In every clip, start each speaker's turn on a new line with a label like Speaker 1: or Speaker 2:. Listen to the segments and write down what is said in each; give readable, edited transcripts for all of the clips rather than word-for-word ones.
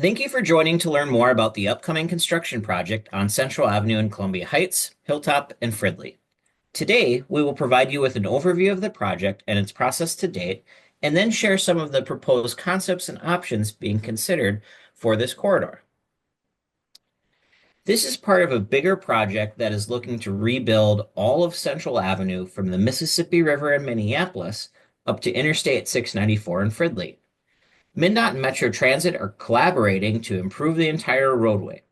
Speaker 1: Thank you for joining to learn more about the upcoming construction project on Central Avenue in Columbia Heights, Hilltop, and Fridley. Today, we will provide you with an overview of the project and its process to date, and then share some of the proposed concepts and options being considered for this corridor. This is part of a bigger project that is looking to rebuild all of Central Avenue from the Mississippi River in Minneapolis up to Interstate 694 in Fridley. MnDOT and Metro Transit are collaborating to improve the entire roadway.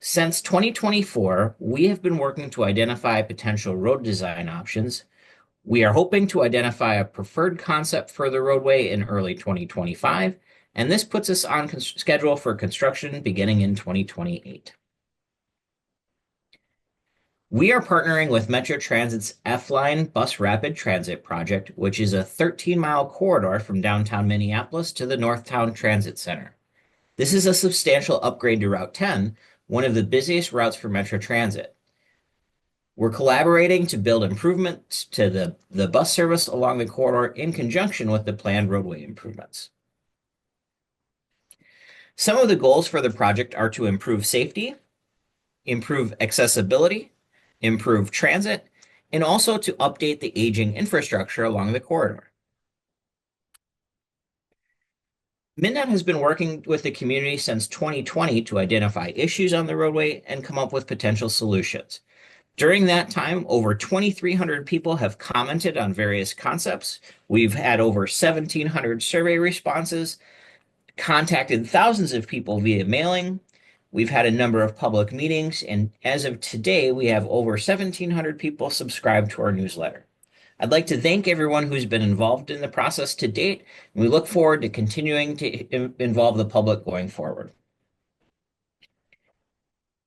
Speaker 1: Since 2024, we have been working to identify potential road design options. We are hoping to identify a preferred concept for the roadway in early 2025, and this puts us on schedule for construction beginning in 2028. We are partnering with Metro Transit's F-Line Bus Rapid Transit project, which is a 13-mile corridor from downtown Minneapolis to the Northtown Transit Center. This is a substantial upgrade to Route 10, one of the busiest routes for Metro Transit. We're collaborating to build improvements to the bus service along the corridor in conjunction with the planned roadway improvements. Some of the goals for the project are to improve safety, improve accessibility, improve transit, and also to update the aging infrastructure along the corridor. MnDOT has been working with the community since 2020 to identify issues on the roadway and come up with potential solutions. During that time, over 2,300 people have commented on various concepts. We've had over 1,700 survey responses, contacted thousands of people via mailing. We've had a number of public meetings, and as of today, we have over 1,700 people subscribed to our newsletter. I'd like to thank everyone who's been involved in the process to date, and we look forward to continuing to involve the public going forward.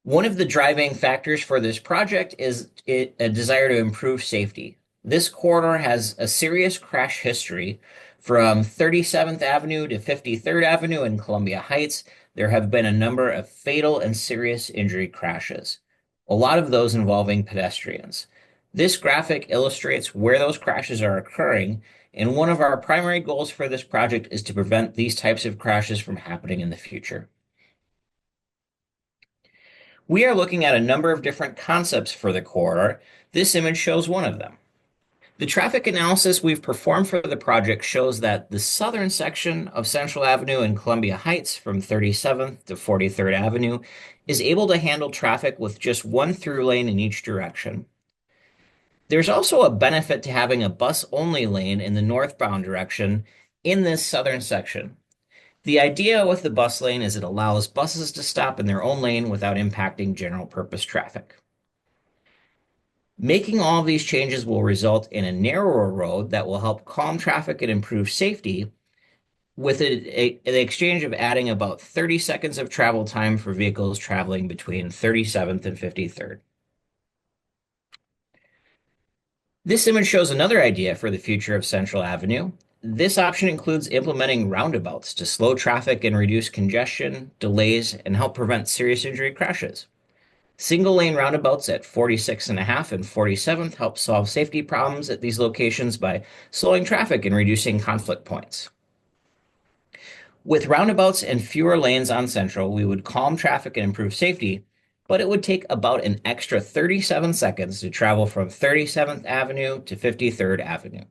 Speaker 1: One of the driving factors for this project is a desire to improve safety. This corridor has a serious crash history from 37th Avenue to 53rd Avenue in Columbia Heights. There have been a number of fatal and serious injury crashes, a lot of those involving pedestrians. This graphic illustrates where those crashes are occurring, and one of our primary goals for this project is to prevent these types of crashes from happening in the future. We are looking at a number of different concepts for the corridor. This image shows one of them. The traffic analysis we've performed for the project shows that the southern section of Central Avenue in Columbia Heights from 37th to 43rd Avenue is able to handle traffic with just one through lane in each direction. There's also a benefit to having a bus-only lane in the northbound direction in this southern section. The idea with the bus lane is it allows buses to stop in their own lane without impacting general purpose traffic. Making all of these changes will result in a narrower road that will help calm traffic and improve safety, with an exchange of adding about 30 seconds of travel time for vehicles traveling between 37th and 53rd. This image shows another idea for the future of Central Avenue. This option includes implementing roundabouts to slow traffic and reduce congestion, delays, and help prevent serious injury crashes. Single lane roundabouts at 46.5 and 47th help solve safety problems at these locations by slowing traffic and reducing conflict points. With roundabouts and fewer lanes on Central, we would calm traffic and improve safety, but it would take about an extra 37 seconds to travel from 37th Avenue to 53rd Avenue.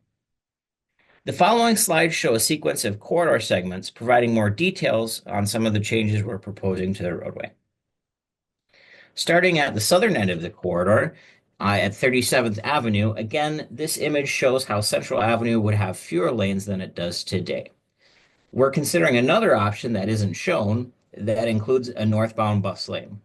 Speaker 1: The following slides show a sequence of corridor segments providing more details on some of the changes we're proposing to the roadway. Starting at the southern end of the corridor, at 37th Avenue, again, this image shows how Central Avenue would have fewer lanes than it does today. We're considering another option that isn't shown that includes a northbound bus lane.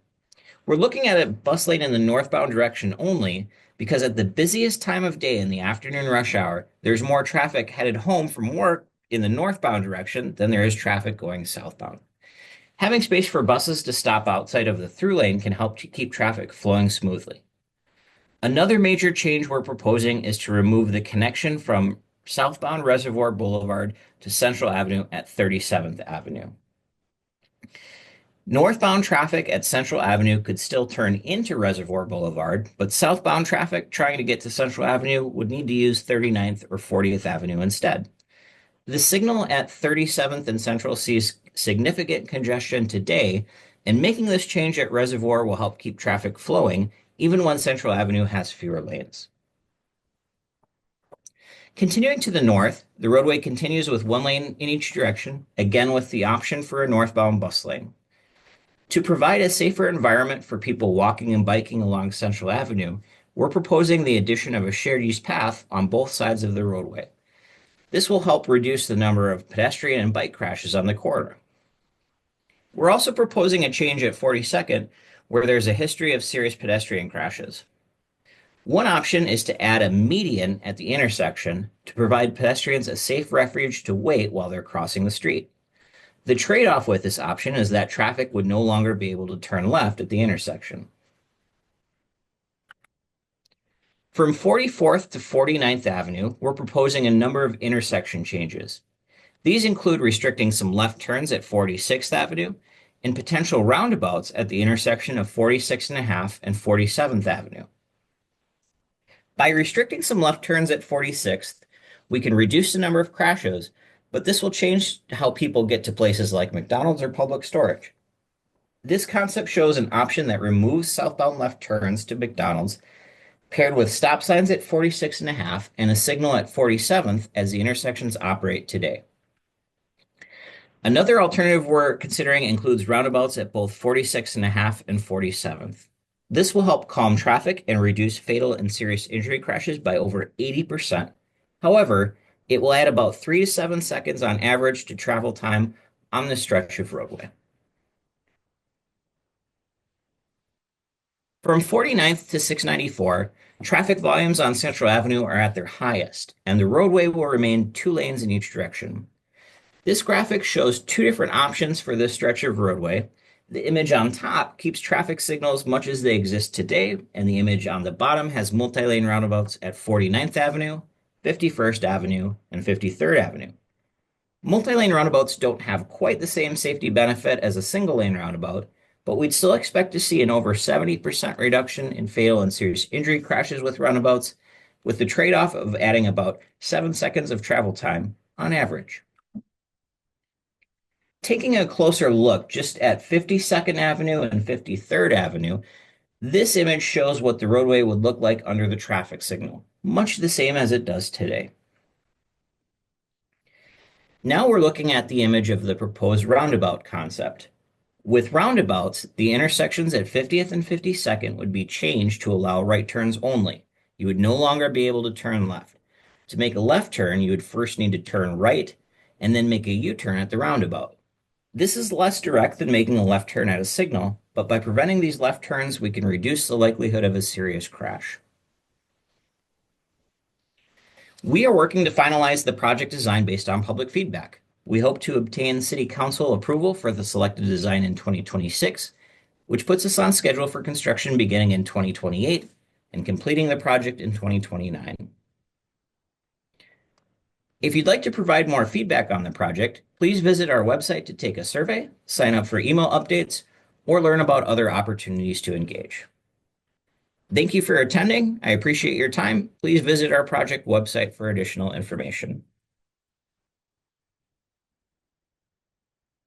Speaker 1: We're looking at a bus lane in the northbound direction only because at the busiest time of day in the afternoon rush hour, there's more traffic headed home from work in the northbound direction than there is traffic going southbound. Having space for buses to stop outside of the through lane can help to keep traffic flowing smoothly. Another major change we're proposing is to remove the connection from southbound Reservoir Boulevard to Central Avenue at 37th Avenue. Northbound traffic at Central Avenue could still turn into Reservoir Boulevard, but southbound traffic trying to get to Central Avenue would need to use 39th or 40th Avenue instead. The signal at 37th and Central sees significant congestion today, and making this change at Reservoir will help keep traffic flowing even when Central Avenue has fewer lanes. Continuing to the north, the roadway continues with one lane in each direction, again with the option for a northbound bus lane. To provide a safer environment for people walking and biking along Central Avenue, we're proposing the addition of a shared use path on both sides of the roadway. This will help reduce the number of pedestrian and bike crashes on the corridor. We're also proposing a change at 42nd, where there's a history of serious pedestrian crashes. One option is to add a median at the intersection to provide pedestrians a safe refuge to wait while they're crossing the street. The trade-off with this option is that traffic would no longer be able to turn left at the intersection. From 44th to 49th Avenue, we're proposing a number of intersection changes. These include restricting some left turns at 46th Avenue and potential roundabouts at the intersection of 46.5 and 47th Avenue. By restricting some left turns at 46th, we can reduce the number of crashes, but this will change how people get to places like McDonald's or public storage. This concept shows an option that removes southbound left turns to McDonald's, paired with stop signs at 46.5 and a signal at 47th as the intersections operate today. Another alternative we're considering includes roundabouts at both 46.5 and 47th. This will help calm traffic and reduce fatal and serious injury crashes by over 80%. However, it will add about 3 to 7 seconds on average to travel time on this stretch of roadway. From 49th to 694, traffic volumes on Central Avenue are at their highest, and the roadway will remain 2 lanes in each direction. This graphic shows 2 different options for this stretch of roadway. The image on top keeps traffic signals much as they exist today, and the image on the bottom has multi-lane roundabouts at 49th Avenue, 51st Avenue, and 53rd Avenue. Multi-lane roundabouts don't have quite the same safety benefit as a single-lane roundabout, but we'd still expect to see an over 70% reduction in fatal and serious injury crashes with roundabouts, with the trade-off of adding about 7 seconds of travel time on average. Taking a closer look just at 52nd Avenue and 53rd Avenue, this image shows what the roadway would look like under the traffic signal, much the same as it does today. Now we're looking at the image of the proposed roundabout concept. With roundabouts, the intersections at 50th and 52nd would be changed to allow right turns only. You would no longer be able to turn left. To make a left turn, you would first need to turn right and then make a U-turn at the roundabout. This is less direct than making a left turn at a signal, but by preventing these left turns, we can reduce the likelihood of a serious crash. We are working to finalize the project design based on public feedback. We hope to obtain City Council approval for the selected design in 2026, which puts us on schedule for construction beginning in 2028 and completing the project in 2029. If you'd like to provide more feedback on the project, please visit our website to take a survey, sign up for email updates, or learn about other opportunities to engage. Thank you for attending. I appreciate your time. Please visit our project website for additional information.